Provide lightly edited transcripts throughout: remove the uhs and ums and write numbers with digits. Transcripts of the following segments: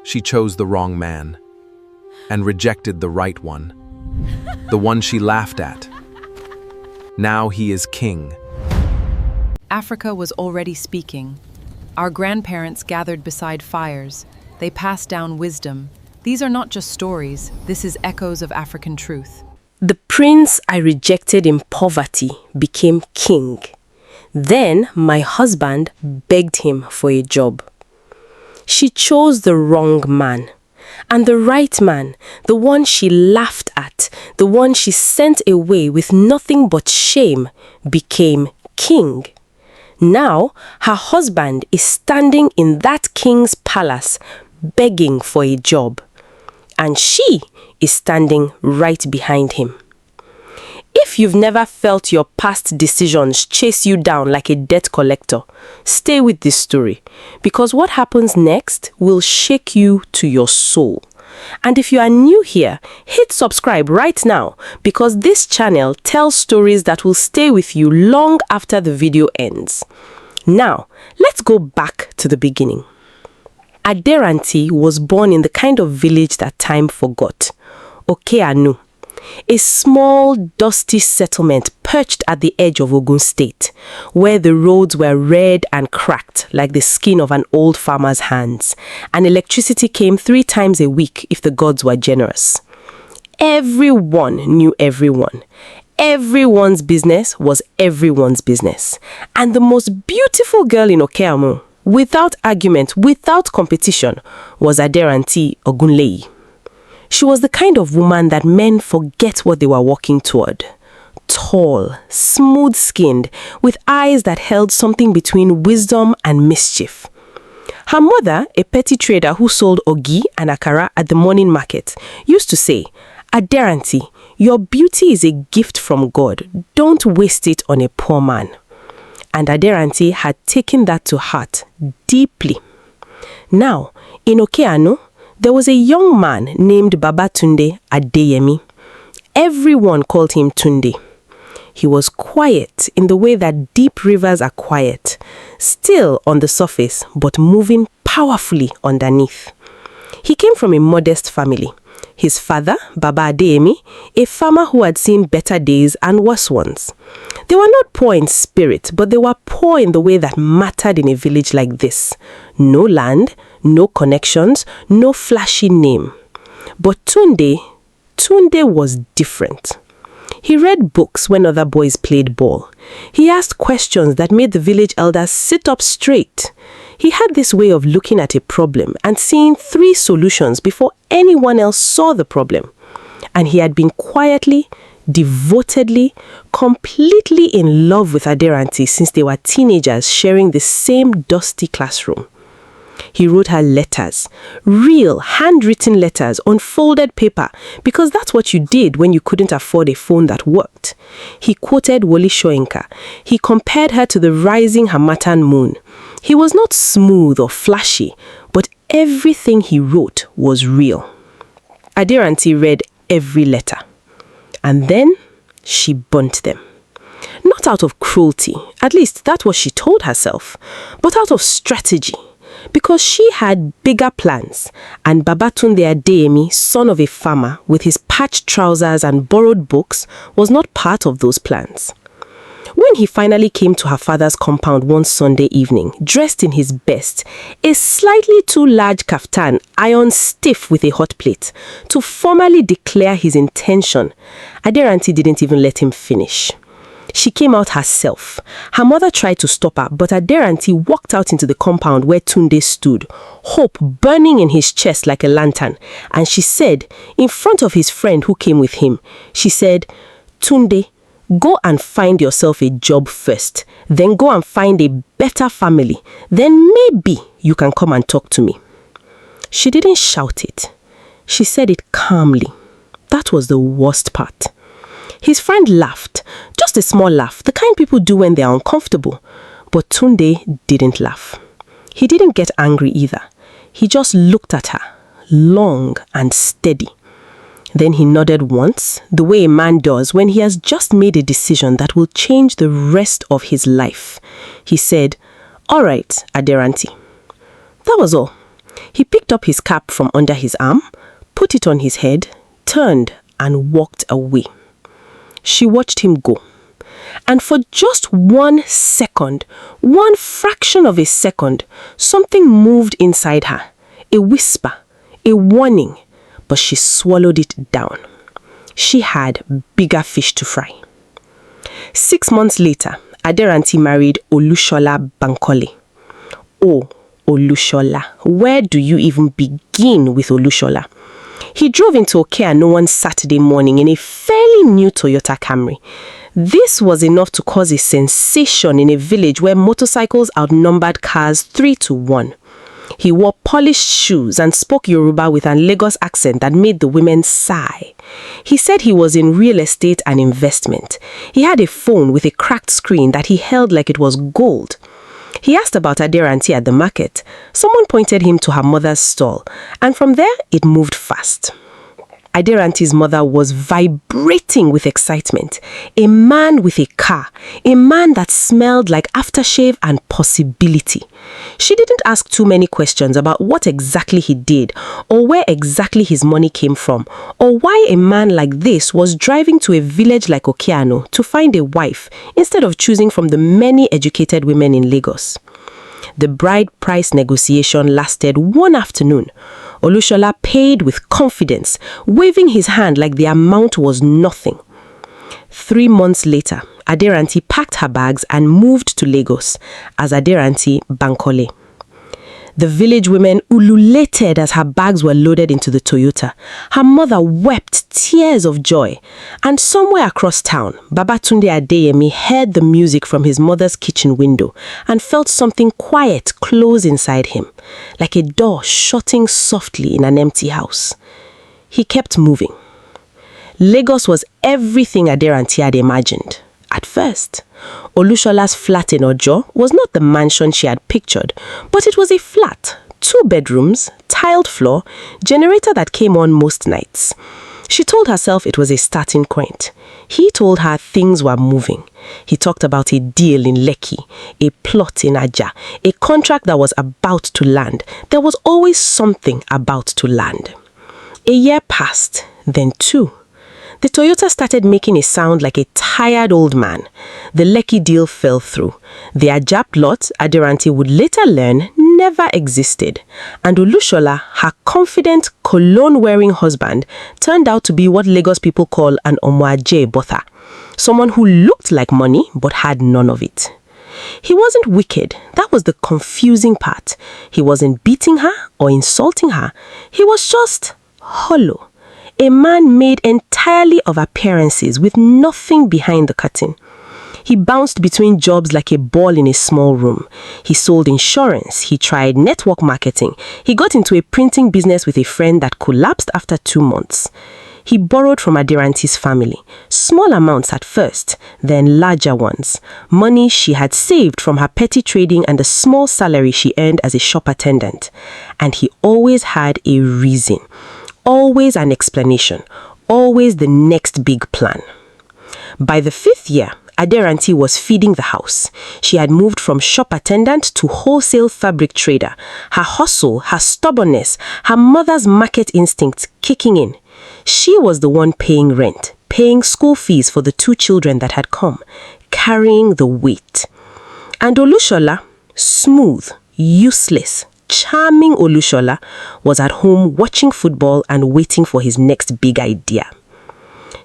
She chose the wrong man and rejected the right one, the one she laughed at. Now he is king. Africa was already speaking. Our grandparents gathered beside fires. They passed down wisdom. These are not just stories. This is echoes of African truth. The prince I rejected in poverty became king. Then my husband begged him for a job. She chose the wrong man. And the right man, the one she laughed at, the one she sent away with nothing but shame, became king. Now, her husband is standing in that king's palace begging for a job. And she is standing right behind him. If you've never felt your past decisions chase you down like a debt collector, stay with this story, because what happens next will shake you to your soul. And if you are new here, hit subscribe right now, because this channel tells stories that will stay with you long after the video ends. Now, let's go back to the beginning. Aderanti was born in the kind of village that time forgot, Okeanu, a small, dusty settlement perched at the edge of Ogun State, where the roads were red and cracked like the skin of an old farmer's hands, and electricity came 3 times a week if the gods were generous. Everyone knew everyone. Everyone's business was everyone's business. And the most beautiful girl in Okeamu, without argument, without competition, was Aderanti Ogunleyi. She was the kind of woman that men forget what they were walking toward. Tall, smooth-skinned, with eyes that held something between wisdom and mischief. Her mother, a petty trader who sold ogi and akara at the morning market, used to say, "Aderanti, your beauty is a gift from God. Don't waste it on a poor man." And Aderanti had taken that to heart deeply. Now, in Okeanu, there was a young man named Babatunde Adeyemi. Everyone called him Tunde. He was quiet in the way that deep rivers are quiet, still on the surface but moving powerfully underneath. He came from a modest family. His father, Baba Adeyemi, a farmer who had seen better days and worse ones. They were not poor in spirit, but they were poor in the way that mattered in a village like this. No land, no connections, no flashy name. But Tunde was different. He read books when other boys played ball. He asked questions that made the village elders sit up straight. He had this way of looking at a problem and seeing 3 solutions before anyone else saw the problem. And he had been quietly, devotedly, completely in love with Aderanti since they were teenagers sharing the same dusty classroom. He wrote her letters, real handwritten letters on folded paper, because that's what you did when you couldn't afford a phone that worked. He quoted Wole Soyinka. He compared her to the rising Harmattan moon. He was not smooth or flashy, but everything he wrote was real. Aderanti read every letter, and then she burnt them. Not out of cruelty, at least that's what she told herself, but out of strategy. Because she had bigger plans, and Babatunde Adeyemi, son of a farmer, with his patched trousers and borrowed books, was not part of those plans. When he finally came to her father's compound one Sunday evening, dressed in his best, a slightly too large kaftan, iron stiff with a hot plate, to formally declare his intention, Aderanti didn't even let him finish. She came out herself. Her mother tried to stop her, but Aderanti walked out into the compound where Tunde stood, hope burning in his chest like a lantern. And she said, in front of his friend who came with him, she said, "Tunde, go and find yourself a job first. Then go and find a better family. Then maybe you can come and talk to me." She didn't shout it. She said it calmly. That was the worst part. His friend laughed, just a small laugh, the kind people do when they are uncomfortable. But Tunde didn't laugh. He didn't get angry either. He just looked at her, long and steady. Then he nodded once, the way a man does when he has just made a decision that will change the rest of his life. He said, "All right, Aderanti." That was all. He picked up his cap from under his arm, put it on his head, turned and walked away. She watched him go. And for just 1 second, one fraction of a second, something moved inside her. A whisper, a warning, but she swallowed it down. She had bigger fish to fry. 6 months later, Aderanti married Olushola Bankole. Oh, Olushola. Where do you even begin with Olushola? He drove into Okeano one Saturday morning in a fairly new Toyota Camry. This was enough to cause a sensation in a village where motorcycles outnumbered cars 3-1. He wore polished shoes and spoke Yoruba with an Lagos accent that made the women sigh. He said he was in real estate and investment. He had a phone with a cracked screen that he held like it was gold. He asked about Aderanti at the market. Someone pointed him to her mother's stall, and from there it moved fast. Aderanti's mother was vibrating with excitement. A man with a car. A man that smelled like aftershave and possibility. She didn't ask too many questions about what exactly he did, or where exactly his money came from, or why a man like this was driving to a village like Okeano to find a wife instead of choosing from the many educated women in Lagos. The bride price negotiation lasted one afternoon. Olushola paid with confidence, waving his hand like the amount was nothing. 3 months later, Aderanti packed her bags and moved to Lagos as Aderanti Bankole. The village women ululated as her bags were loaded into the Toyota. Her mother wept tears of joy. And somewhere across town, Babatunde Adeyemi heard the music from his mother's kitchen window and felt something quiet close inside him, like a door shutting softly in an empty house. He kept moving. Lagos was everything Aderanti had imagined. At first, Olushola's flat in Ojo was not the mansion she had pictured, but it was a flat, 2 bedrooms, tiled floor, generator that came on most nights. She told herself it was a starting point. He told her things were moving. He talked about a deal in Lekki, a plot in Aja, a contract that was about to land. There was always something about to land. A year passed, then 2. The Toyota started making a sound like a tired old man. The Lekki deal fell through. The Ajah plot, Aderanti would later learn, never existed. And Olushola, her confident, cologne-wearing husband, turned out to be what Lagos people call an Omoaje botha. Someone who looked like money but had none of it. He wasn't wicked. That was the confusing part. He wasn't beating her or insulting her. He was just hollow. A man made entirely of appearances with nothing behind the curtain. He bounced between jobs like a ball in a small room. He sold insurance. He tried network marketing. He got into a printing business with a friend that collapsed after 2 months. He borrowed from Aderanti's family. Small amounts at first, then larger ones. Money she had saved from her petty trading and the small salary she earned as a shop attendant. And he always had a reason. Always an explanation, always the next big plan. By the 5th year, Aderanti was feeding the house. She had moved from shop attendant to wholesale fabric trader. Her hustle, her stubbornness, her mother's market instinct kicking in. She was the one paying rent, paying school fees for the 2 children that had come, carrying the weight. And Olushola, smooth, useless, charming Olushola, was at home watching football and waiting for his next big idea.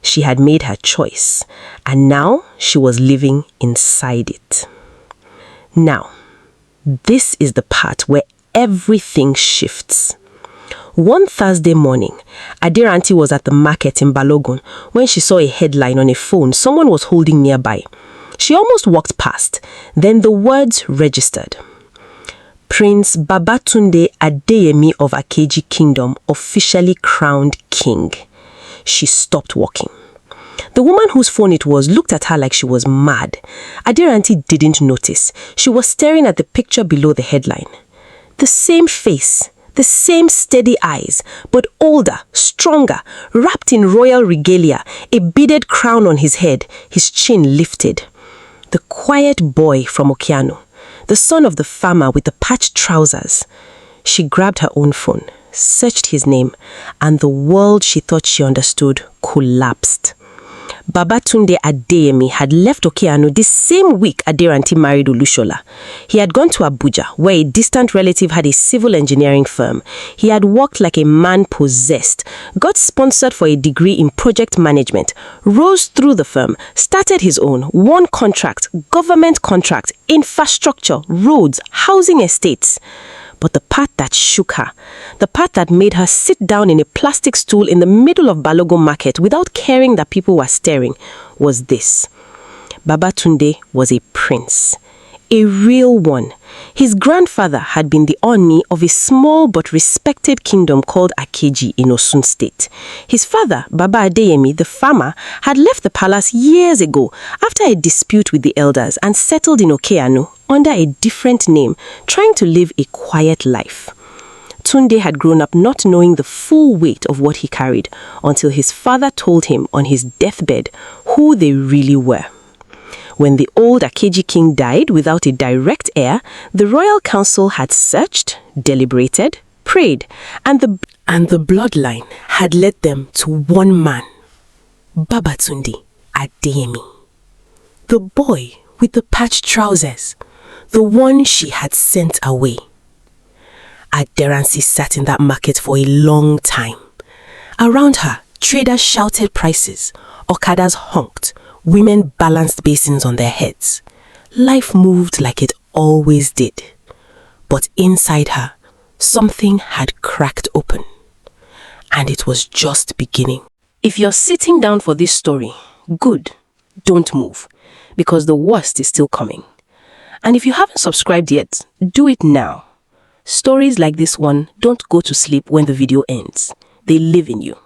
She had made her choice, and now she was living inside it. Now, this is the part where everything shifts. One Thursday morning, Aderanti was at the market in Balogun when she saw a headline on a phone someone was holding nearby. She almost walked past, then the words registered. Prince Babatunde Adeyemi of Akeji Kingdom officially crowned king. She stopped walking. The woman whose phone it was looked at her like she was mad. Aderanti didn't notice. She was staring at the picture below the headline. The same face, the same steady eyes, but older, stronger, wrapped in royal regalia, a beaded crown on his head, his chin lifted. The quiet boy from Okeano. The son of the farmer with the patched trousers. She grabbed her own phone, searched his name, and the world she thought she understood collapsed. Babatunde Adeyemi had left Okeano this same week Aderanti married Olushola. He had gone to Abuja, where a distant relative had a civil engineering firm. He had worked like a man possessed, got sponsored for a degree in project management, rose through the firm, started his own, won contract, government contract, infrastructure, roads, housing estates. But the part that shook her, the part that made her sit down in a plastic stool in the middle of Balogun Market without caring that people were staring, was this. Babatunde was a prince. A real one. His grandfather had been the Oni of a small but respected kingdom called Akeji in Osun State. His father, Baba Adeyemi, the farmer, had left the palace years ago after a dispute with the elders and settled in Okeano under a different name, trying to live a quiet life. Tunde had grown up not knowing the full weight of what he carried until his father told him on his deathbed who they really were. When the old Akeji king died without a direct heir, the royal council had searched, deliberated, prayed, and the bloodline had led them to one man, Babatunde Adeyemi. The boy with the patched trousers, the one she had sent away. Aderansi sat in that market for a long time. Around her, traders shouted prices, okadas honked, women balanced basins on their heads. Life moved like it always did. But inside her, something had cracked open. And it was just beginning. If you're sitting down for this story, good, don't move, because the worst is still coming. And if you haven't subscribed yet, do it now. Stories like this one don't go to sleep when the video ends. They live in you.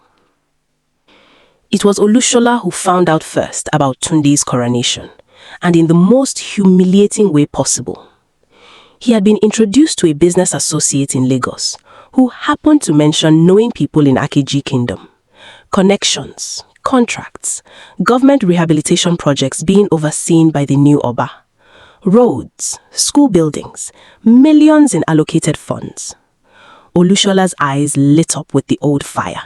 It was Olushola who found out first about Tunde's coronation, and in the most humiliating way possible. He had been introduced to a business associate in Lagos, who happened to mention knowing people in Akeji Kingdom. Connections, contracts, government rehabilitation projects being overseen by the new Oba. Roads, school buildings, millions in allocated funds. Olushola's eyes lit up with the old fire.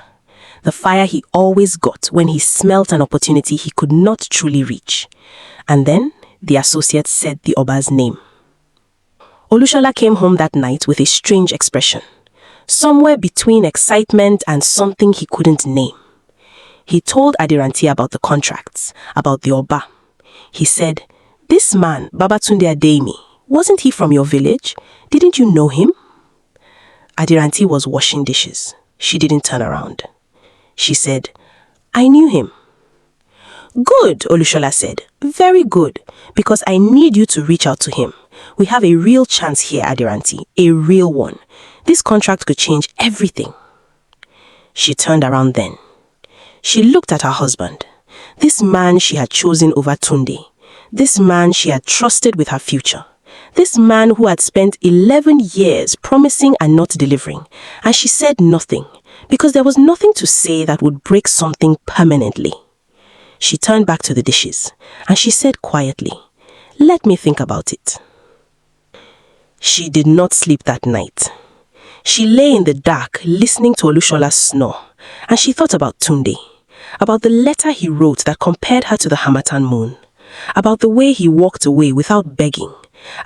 The fire he always got when he smelt an opportunity he could not truly reach. And then the associate said the Oba's name. Olushola came home that night with a strange expression, somewhere between excitement and something he couldn't name. He told Aderanti about the contracts, about the Oba. He said, "This man, Babatunde Adeyemi, wasn't he from your village? Didn't you know him?" Aderanti was washing dishes. She didn't turn around. She said, "I knew him." "Good," Olushola said. "Very good, because I need you to reach out to him. We have a real chance here, Aderanti, a real one. This contract could change everything." She turned around then. She looked at her husband, this man she had chosen over Tunde, this man she had trusted with her future, this man who had spent 11 years promising and not delivering, and she said nothing, because there was nothing to say that would break something permanently. She turned back to the dishes, and she said quietly, "Let me think about it." She did not sleep that night. She lay in the dark listening to Olushola's snore, and she thought about Tunde, about the letter he wrote that compared her to the Hamatan moon, about the way he walked away without begging,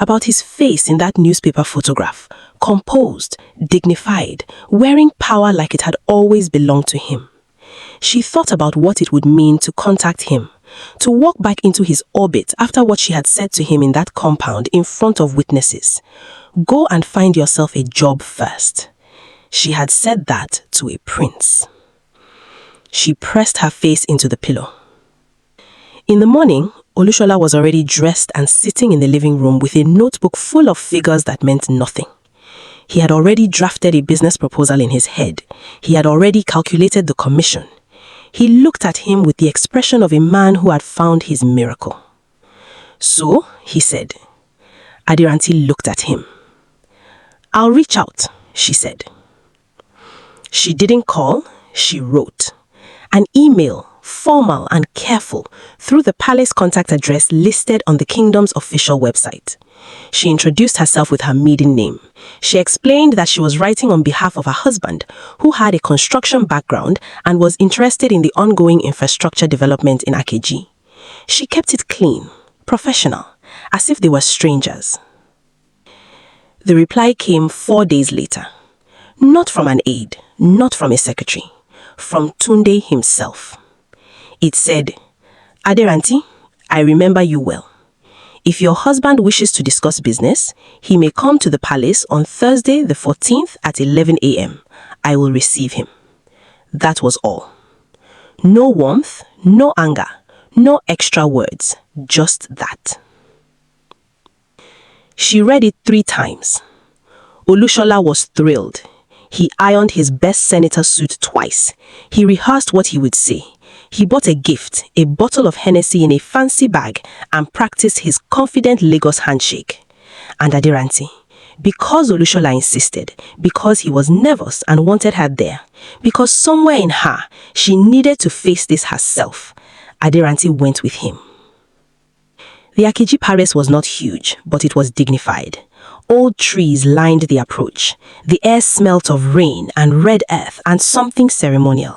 about his face in that newspaper photograph, composed, dignified, wearing power like it had always belonged to him. She thought about what it would mean to contact him, to walk back into his orbit after what she had said to him in that compound in front of witnesses. Go and find yourself a job first. She had said that to a prince. She pressed her face into the pillow. In the morning, Olushola was already dressed and sitting in the living room with a notebook full of figures that meant nothing. He had already drafted a business proposal in his head. He had already calculated the commission. He looked at him with the expression of a man who had found his miracle. "So," he said. Aderanti looked at him. "I'll reach out," she said. She didn't call, she wrote. An email formal and careful through the palace contact address listed on the kingdom's official website. She introduced herself with her maiden name. She explained that she was writing on behalf of her husband, who had a construction background and was interested in the ongoing infrastructure development in Akeji. She kept it clean, professional, as if they were strangers. The reply came 4 days later. Not from an aide, not from a secretary, from Tunde himself. It said, "Aderanti, I remember you well. If your husband wishes to discuss business, he may come to the palace on Thursday the 14th at 11 a.m. I will receive him." That was all. No warmth, no anger, no extra words, just that. She read it 3 times. Olushola was thrilled. He ironed his best senator suit twice. He rehearsed what he would say. He bought a gift, a bottle of Hennessy in a fancy bag, and practiced his confident Lagos handshake. And Aderanti, because Olushola insisted, because he was nervous and wanted her there, because somewhere in her, she needed to face this herself, Aderanti went with him. The Akeji Palace was not huge, but it was dignified. Old trees lined the approach. The air smelt of rain and red earth and something ceremonial.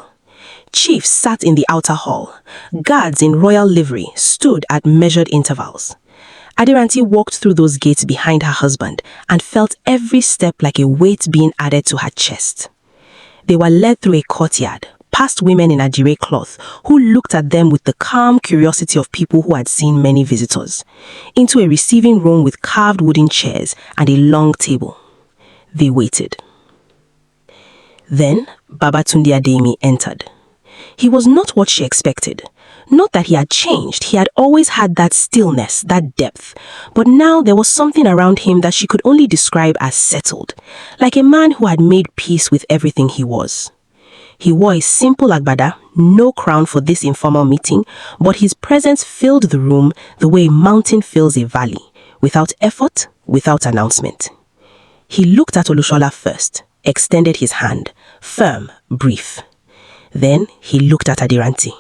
Chiefs sat in the outer hall. Guards in royal livery stood at measured intervals. Aderanti walked through those gates behind her husband and felt every step like a weight being added to her chest. They were led through a courtyard, past women in ajire cloth who looked at them with the calm curiosity of people who had seen many visitors, into a receiving room with carved wooden chairs and a long table. They waited. Then Babatunde Adeyemi entered. He was not what she expected. Not that he had changed, he had always had that stillness, that depth. But now there was something around him that she could only describe as settled, like a man who had made peace with everything he was. He wore a simple agbada, no crown for this informal meeting, but his presence filled the room the way a mountain fills a valley, without effort, without announcement. He looked at Olushola first, extended his hand, firm, brief. Then he looked at Aderanti.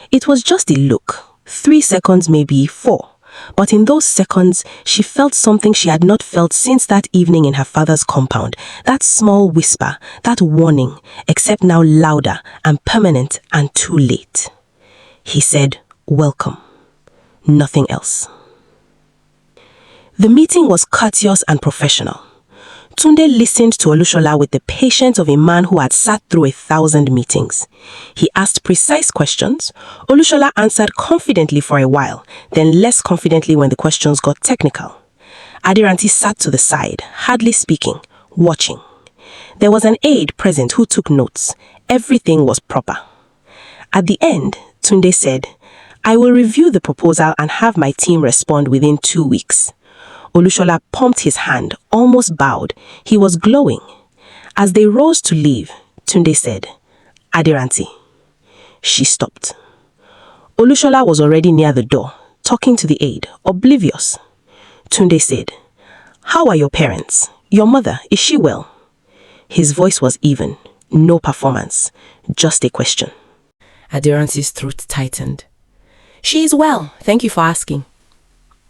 It was just a look, 3 seconds, maybe 4. But in those seconds, she felt something she had not felt since that evening in her father's compound. That small whisper, that warning, except now louder and permanent and too late. He said, "Welcome." Nothing else. The meeting was courteous and professional. Tunde listened to Olushola with the patience of a man who had sat through 1,000 meetings. He asked precise questions. Olushola answered confidently for a while, then less confidently when the questions got technical. Aderanti sat to the side, hardly speaking, watching. There was an aide present who took notes. Everything was proper. At the end, Tunde said, "I will review the proposal and have my team respond within 2 weeks." Olushola pumped his hand, almost bowed. He was glowing. As they rose to leave, Tunde said, "Aderanti." She stopped. Olushola was already near the door, talking to the aide, oblivious. Tunde said, "How are your parents? Your mother, is she well?" His voice was even, no performance, just a question. Aderanti's throat tightened. "She is well, thank you for asking."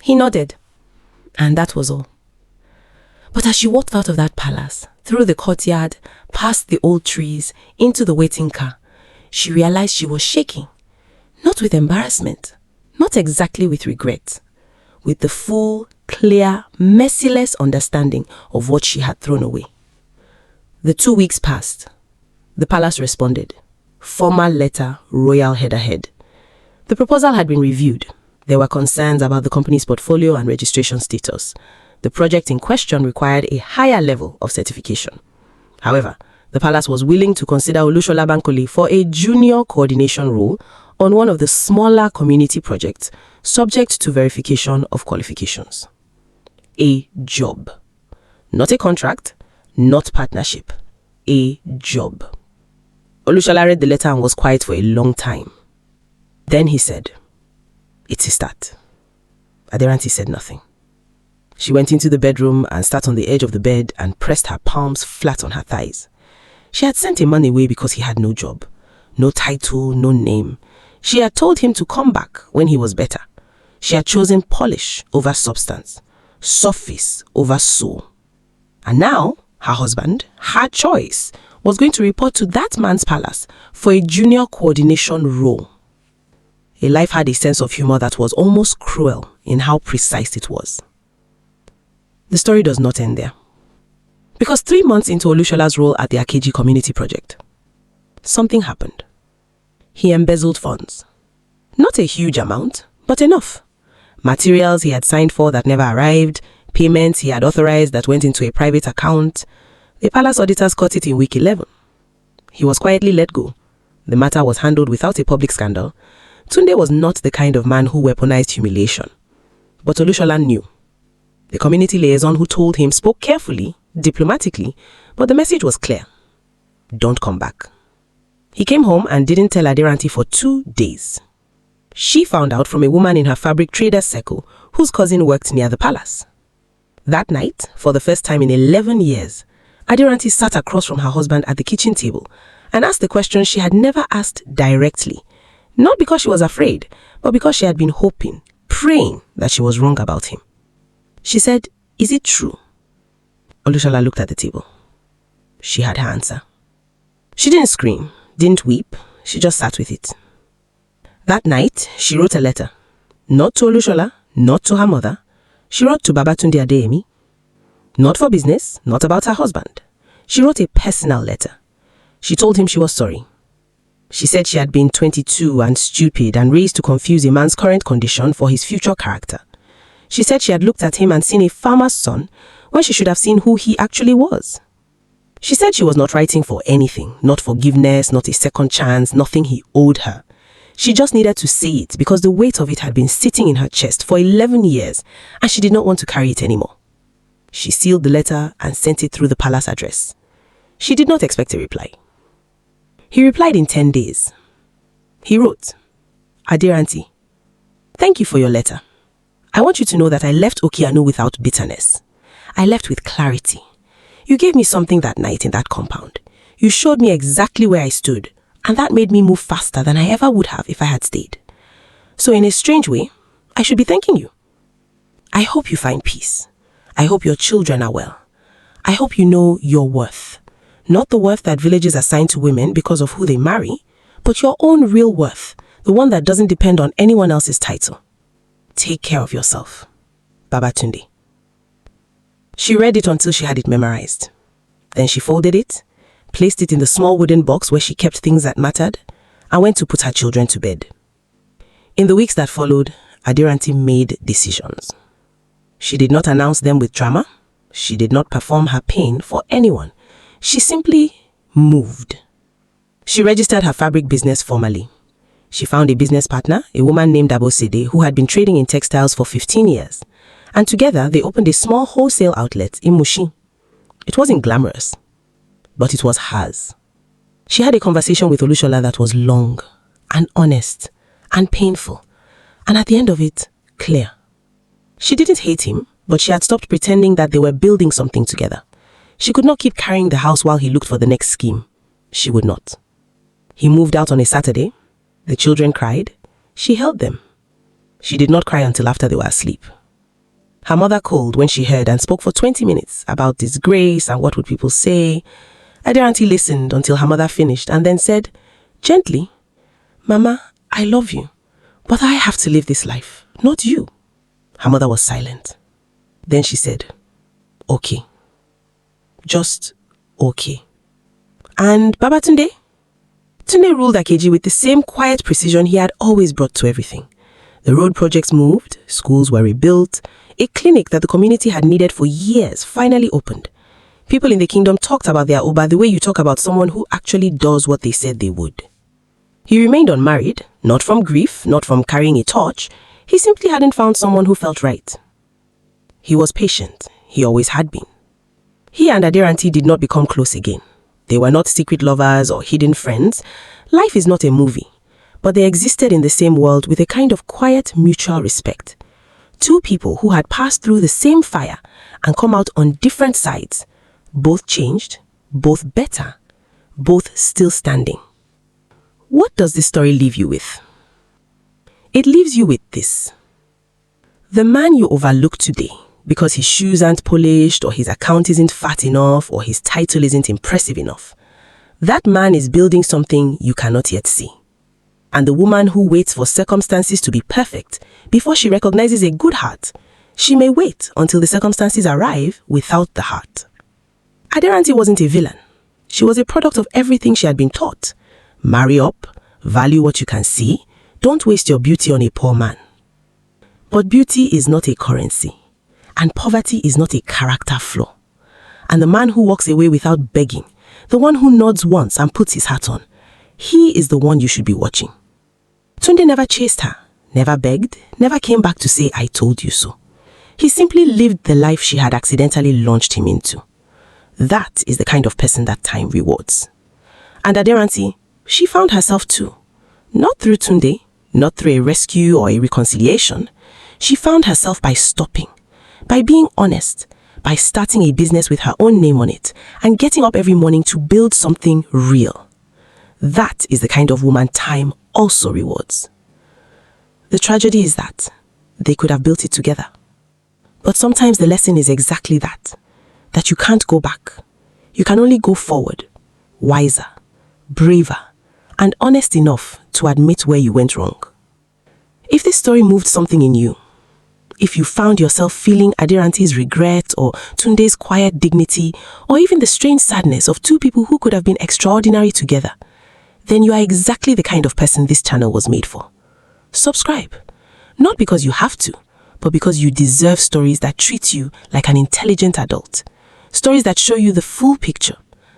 He nodded. And that was all. But as she walked out of that palace, through the courtyard, past the old trees, into the waiting car, she realized she was shaking. Not with embarrassment, not exactly with regret, with the full, clear, merciless understanding of what she had thrown away. The 2 weeks passed. The palace responded. Formal letter, royal head-ahead. The proposal had been reviewed. There were concerns about the company's portfolio and registration status. The project in question required a higher level of certification. However, the palace was willing to consider Olushola Bankole for a junior coordination role on one of the smaller community projects, subject to verification of qualifications. A job. Not a contract, not partnership. A job. Olushola read the letter and was quiet for a long time. Then he said, "It's a start." Aderanti said nothing. She went into the bedroom and sat on the edge of the bed and pressed her palms flat on her thighs. She had sent a man away because he had no job, no title, no name, She had told him to come back when he was better. She had chosen polish over substance, surface over soul. And now, her husband, her choice, was going to report to that man's palace for a junior coordination role. A life had a sense of humor that was almost cruel in how precise it was. The story does not end there. Because 3 months into Olushola's role at the Akeji Community Project, something happened. He embezzled funds. Not a huge amount, but enough. Materials he had signed for that never arrived, payments he had authorized that went into a private account. The palace auditors caught it in week 11. He was quietly let go. The matter was handled without a public scandal. Tunde was not the kind of man who weaponized humiliation. But Olushola knew. The community liaison who told him spoke carefully, diplomatically, but the message was clear. Don't come back. He came home and didn't tell Aderanti for 2 days. She found out from a woman in her fabric trader's circle whose cousin worked near the palace. That night, for the first time in 11 years, Aderanti sat across from her husband at the kitchen table and asked the question she had never asked directly. Not because she was afraid, but because she had been hoping, praying that she was wrong about him. She said, "Is it true?" Olushola looked at the table. She had her answer. She didn't scream, didn't weep, she just sat with it. That night, she wrote a letter. Not to Olushola, not to her mother. She wrote to Babatunde Adeyemi. Not for business, not about her husband. She wrote a personal letter. She told him she was sorry. She said she had been 22 and stupid and raised to confuse a man's current condition for his future character. She said she had looked at him and seen a farmer's son when she should have seen who he actually was. She said she was not writing for anything, not forgiveness, not a second chance, nothing he owed her. She just needed to say it because the weight of it had been sitting in her chest for 11 years and she did not want to carry it anymore. She sealed the letter and sent it through the palace address. She did not expect a reply. He replied in 10 days. He wrote, "Aderanti, thank you for your letter. I want you to know that I left Okiano without bitterness. I left with clarity. You gave me something that night in that compound. You showed me exactly where I stood, and that made me move faster than I ever would have if I had stayed. So in a strange way, I should be thanking you. I hope you find peace. I hope your children are well. I hope you know your worth. Not the worth that villages assign to women because of who they marry, but your own real worth, the one that doesn't depend on anyone else's title. Take care of yourself. Babatunde." She read it until she had it memorized. Then she folded it, placed it in the small wooden box where she kept things that mattered, and went to put her children to bed. In the weeks that followed, Aderanti made decisions. She did not announce them with drama. She did not perform her pain for anyone. She simply moved. She registered her fabric business formally. She found a business partner, a woman named Abosede, who had been trading in textiles for 15 years. And together, they opened a small wholesale outlet in Mushi. It wasn't glamorous, but it was hers. She had a conversation with Olushola that was long and honest and painful, and at the end of it, clear. She didn't hate him, but she had stopped pretending that they were building something together. She could not keep carrying the house while he looked for the next scheme. She would not. He moved out on a Saturday. The children cried. She held them. She did not cry until after they were asleep. Her mother called when she heard and spoke for 20 minutes about disgrace and what would people say. Aderanti listened until her mother finished and then said, gently, "Mama, I love you, but I have to live this life, not you." Her mother was silent. Then she said, "Okay. Just okay." And Babatunde? Tunde ruled Akeji with the same quiet precision he had always brought to everything. The road projects moved, schools were rebuilt, a clinic that the community had needed for years finally opened. People in the kingdom talked about their Oba the way you talk about someone who actually does what they said they would. He remained unmarried, not from grief, not from carrying a torch. He simply hadn't found someone who felt right. He was patient. He always had been. He and Aderanti did not become close again. They were not secret lovers or hidden friends. Life is not a movie, but they existed in the same world with a kind of quiet mutual respect. Two people who had passed through the same fire and come out on different sides, both changed, both better, both still standing. What does this story leave you with? It leaves you with this. The man you overlook today because his shoes aren't polished or his account isn't fat enough or his title isn't impressive enough, that man is building something you cannot yet see. And the woman who waits for circumstances to be perfect before she recognizes a good heart, she may wait until the circumstances arrive without the heart. Aderanti wasn't a villain. She was a product of everything she had been taught. Marry up, value what you can see, don't waste your beauty on a poor man. But beauty is not a currency, and poverty is not a character flaw. And the man who walks away without begging, the one who nods once and puts his hat on, he is the one you should be watching. Tunde never chased her, never begged, never came back to say, "I told you so." He simply lived the life she had accidentally launched him into. That is the kind of person that time rewards. And Aderanti, she found herself too. Not through Tunde, not through a rescue or a reconciliation. She found herself by stopping, by being honest, by starting a business with her own name on it, and getting up every morning to build something real. That is the kind of woman time also rewards. The tragedy is that they could have built it together. But sometimes the lesson is exactly that you can't go back. You can only go forward, wiser, braver, and honest enough to admit where you went wrong. If this story moved something in you, if you found yourself feeling Aderanti's regret or Tunde's quiet dignity, or even the strange sadness of two people who could have been extraordinary together, then you are exactly the kind of person this channel was made for. Subscribe. Not because you have to, but because you deserve stories that treat you like an intelligent adult. Stories that show you the full picture,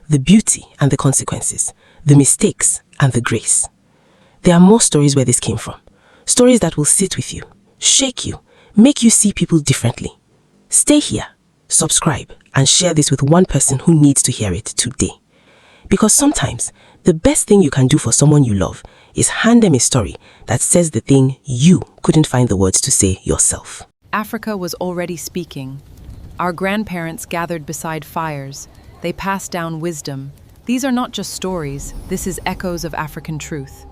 the beauty and the consequences, the mistakes and the grace. There are more stories where this came from. Stories that will sit with you, shake you, make you see people differently. Stay here, subscribe, and share this with one person who needs to hear it today. Because sometimes, the best thing you can do for someone you love is hand them a story that says the thing you couldn't find the words to say yourself. Africa was already speaking. Our grandparents gathered beside fires. They passed down wisdom. These are not just stories, this is echoes of African truth.